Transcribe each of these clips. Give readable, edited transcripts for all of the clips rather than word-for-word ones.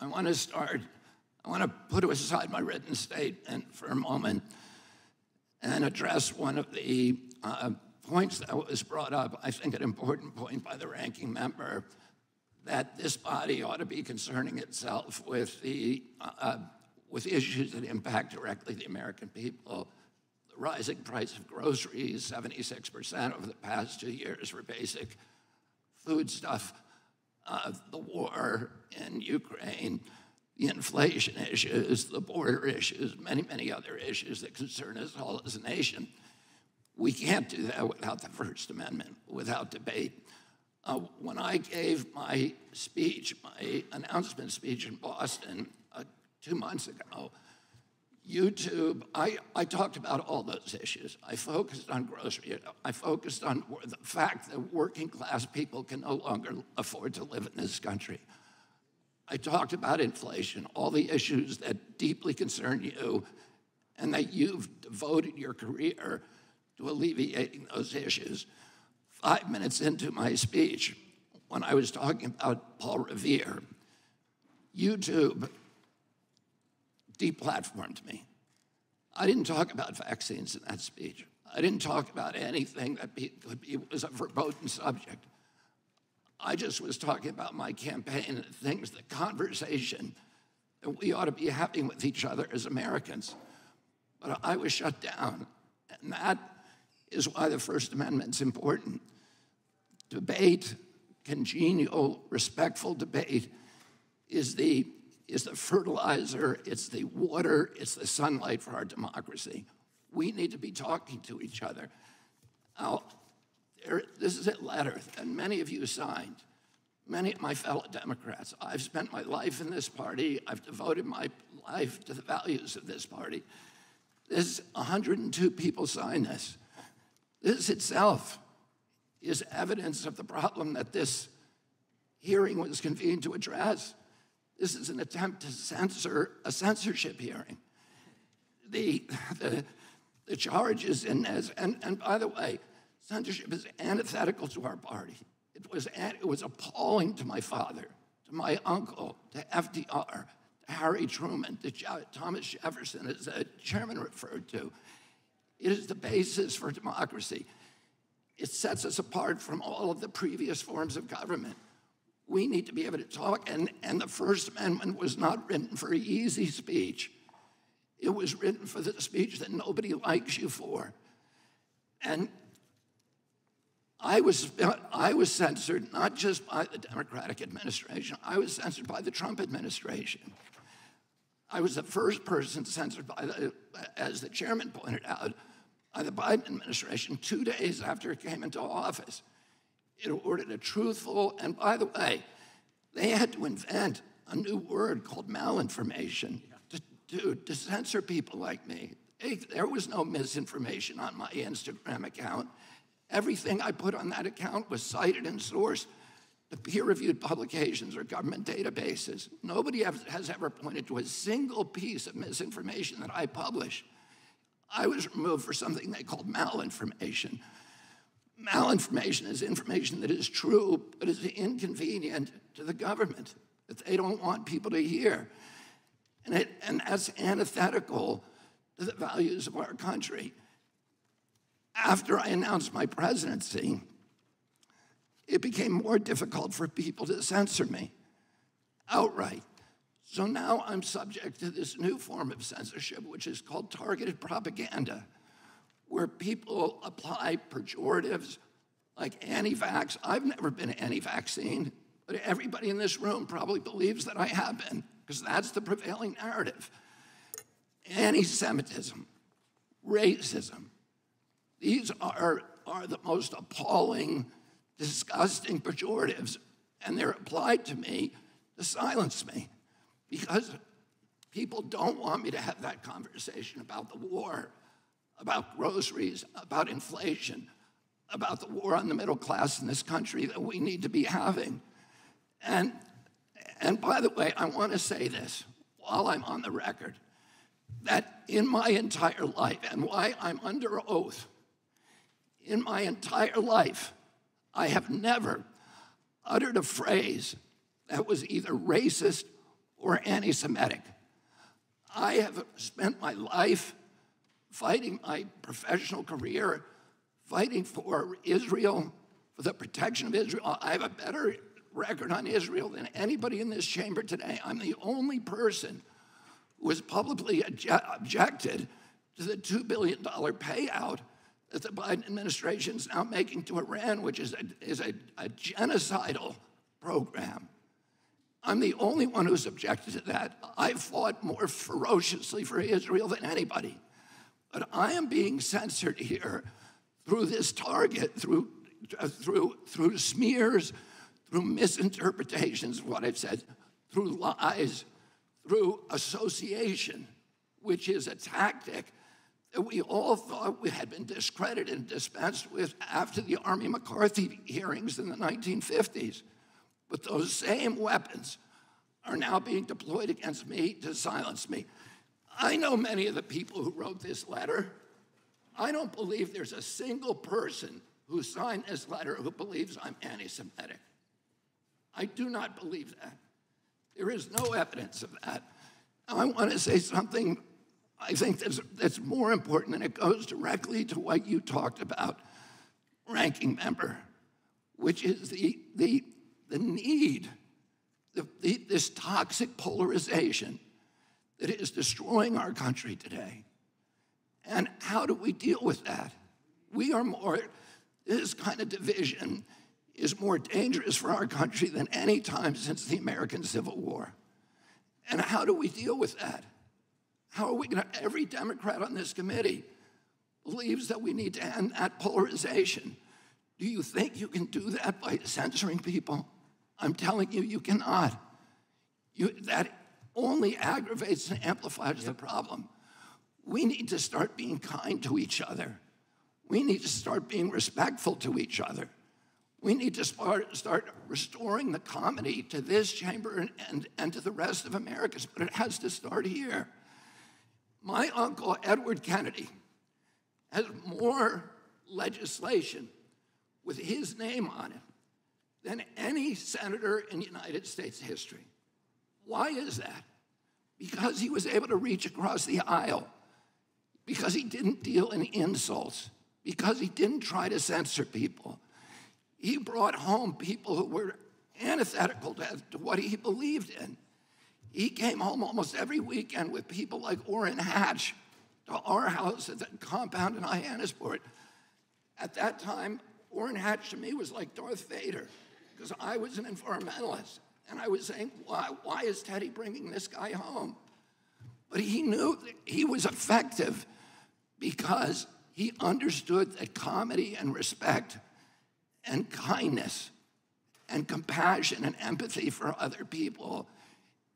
I want to put aside my written statement for a moment and address one of the points that was brought up, I think an important point by the ranking member, that this body ought to be concerning itself with issues that impact directly the American people. The rising price of groceries, 76% over the past 2 years for basic foodstuff, the war in Ukraine, the inflation issues, the border issues, many, many other issues that concern us all as a nation. We can't do that without the First Amendment, without debate. When I gave my speech, my announcement speech in Boston 2 months ago, YouTube, I talked about all those issues. I focused on grocery. I focused on the fact that working class people can no longer afford to live in this country. I talked about inflation, all the issues that deeply concern you and that you've devoted your career to alleviating those issues. 5 minutes into my speech, when I was talking about Paul Revere, YouTube deplatformed me. I didn't talk about vaccines in that speech. I didn't talk about anything that was a verboten subject. I just was talking about my campaign and things, the conversation that we ought to be having with each other as Americans. But I was shut down, and that is why the First Amendment's important. Debate, congenial, respectful debate is the fertilizer, it's the water, it's the sunlight for our democracy. We need to be talking to each other. Now, this is a letter that many of you signed, many of my fellow Democrats. I've spent my life in this party. I've devoted my life to the values of this party. 102 people signed this. This itself is evidence of the problem that this hearing was convened to address. This is an attempt to censor a censorship hearing. The charges in this, and by the way, censorship is antithetical to our party. It was appalling to my father, to my uncle, to FDR, to Harry Truman, to Thomas Jefferson, as the chairman referred to. It is the basis for democracy. It sets us apart from all of the previous forms of government. We need to be able to talk, and the First Amendment was not written for easy speech. It was written for the speech that nobody likes you for. And I was censored not just by the Democratic administration, I was censored by the Trump administration. I was the first person censored as the chairman pointed out, by the Biden administration 2 days after it came into office. It ordered a truthful, and by the way, they had to invent a new word called malinformation to censor people like me. There was no misinformation on my Instagram account. Everything I put on that account was cited and sourced to peer-reviewed publications or government databases. Nobody has ever pointed to a single piece of misinformation that I published. I was removed for something they called malinformation. Malinformation is information that is true, but is inconvenient to the government, that they don't want people to hear. And that's antithetical to the values of our country. After I announced my presidency, it became more difficult for people to censor me outright. So now I'm subject to this new form of censorship, which is called targeted propaganda, where people apply pejoratives like anti-vax. I've never been anti-vaccine, but everybody in this room probably believes that I have been, because that's the prevailing narrative. Anti-Semitism, racism, these are the most appalling, disgusting pejoratives, and they're applied to me to silence me, because people don't want me to have that conversation about the war, about groceries, about inflation, about the war on the middle class in this country that we need to be having. And by the way, I want to say this while I'm on the record, that in my entire life, and why I'm under oath, in my entire life, I have never uttered a phrase that was either racist or anti-Semitic. I have spent my life fighting my professional career, fighting for Israel, for the protection of Israel. I have a better record on Israel than anybody in this chamber today. I'm the only person who has publicly objected to the $2 billion payout that the Biden administration is now making to Iran, which is a genocidal program. I'm the only one who's objected to that. I've fought more ferociously for Israel than anybody. But I am being censored here through this target, through smears, through misinterpretations of what I've said, through lies, through association, which is a tactic that we all thought we had been discredited and dispensed with after the Army McCarthy hearings in the 1950s. But those same weapons are now being deployed against me to silence me. I know many of the people who wrote this letter. I don't believe there's a single person who signed this letter who believes I'm anti-Semitic. I do not believe that. There is no evidence of that. Now, I want to say something I think that's more important, and it goes directly to what you talked about, ranking member, which is the need, this toxic polarization that is destroying our country today. And how do we deal with that? This kind of division is more dangerous for our country than any time since the American Civil War. And how do we deal with that? How are we going to, every Democrat on this committee believes that we need to end that polarization. Do you think you can do that by censoring people? I'm telling you, you cannot. That only aggravates and amplifies the problem. We need to start being kind to each other. We need to start being respectful to each other. We need to start restoring the comedy to this chamber and to the rest of America, but it has to start here. My uncle, Edward Kennedy, has more legislation with his name on it than any senator in United States history. Why is that? Because he was able to reach across the aisle, because he didn't deal in insults, because he didn't try to censor people. He brought home people who were antithetical to what he believed in. He came home almost every weekend with people like Orrin Hatch to our house at the compound in Hyannisport. At that time, Orrin Hatch to me was like Darth Vader, because I was an environmentalist. And I was saying, why is Teddy bringing this guy home? But he knew that he was effective because he understood that comedy and respect and kindness and compassion and empathy for other people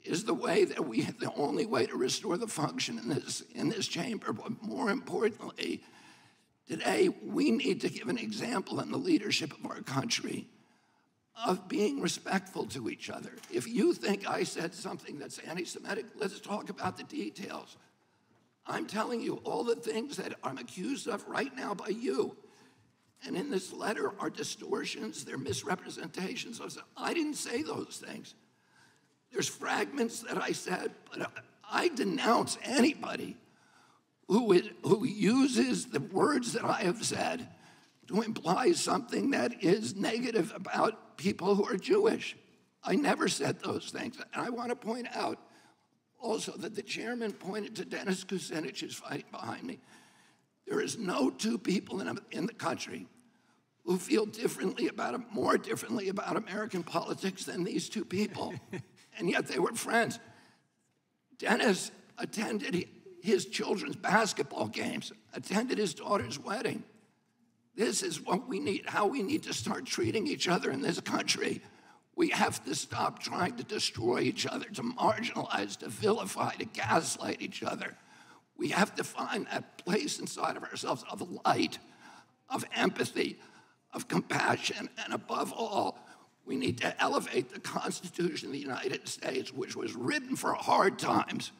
is the way that the only way to restore the function in this chamber. But more importantly, today we need to give an example in the leadership of our country of being respectful to each other. If you think I said something that's anti-Semitic, let's talk about the details. I'm telling you all the things that I'm accused of right now by you. And in this letter are distortions, they're misrepresentations. I didn't say those things. There's fragments that I said, but I denounce anybody who uses the words that I have said to imply something that is negative about people who are Jewish. I never said those things. And I want to point out also that the chairman pointed to Dennis Kucinich, who's fighting behind me. There is no two people in the country who feel more differently about American politics than these two people. And yet they were friends. Dennis attended his children's basketball games, attended his daughter's wedding. This is what we need, how we need to start treating each other in this country. We have to stop trying to destroy each other, to marginalize, to vilify, to gaslight each other. We have to find that place inside of ourselves of light, of empathy, of compassion, and above all, we need to elevate the Constitution of the United States, which was written for hard times,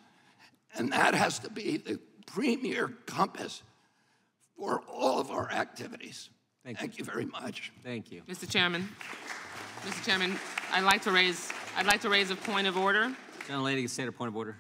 and that has to be the premier compass for all of our activities. Thank you very much. Thank you. Mr. Chairman, I'd like to raise a point of order. Gentlelady can state her point of order.